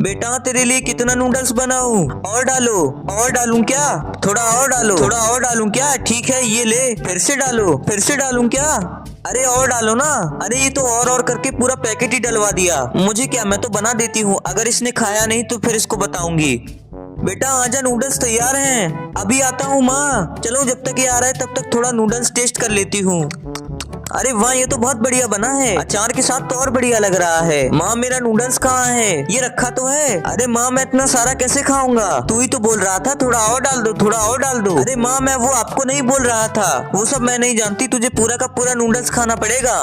बेटा तेरे लिए कितना नूडल्स बनाऊं? और डालो। और डालूं क्या? थोड़ा और डालो। थोड़ा और डालूं क्या? ठीक है ये ले। फिर से डालो। फिर से डालूं क्या? अरे और डालो ना। अरे ये तो और करके पूरा पैकेट ही डलवा दिया। मुझे क्या, मैं तो बना देती हूँ। अगर इसने खाया नहीं तो फिर इसको बताऊंगी। बेटा आजा, नूडल्स तैयार हैं। अभी आता हूँ माँ। चलो जब तक ये आ रहा है तब तक थोड़ा नूडल्स टेस्ट कर लेती हूँ। अरे वाह, ये तो बहुत बढ़िया बना है। अचार के साथ तो और बढ़िया लग रहा है। माँ मेरा नूडल्स कहाँ है? ये रखा तो है। अरे माँ मैं इतना सारा कैसे खाऊंगा? तू ही तो बोल रहा था थोड़ा और डाल दो, थोड़ा और डाल दो। अरे माँ मैं वो आपको नहीं बोल रहा था। वो सब मैं नहीं जानती, तुझे पूरा का पूरा नूडल्स खाना पड़ेगा।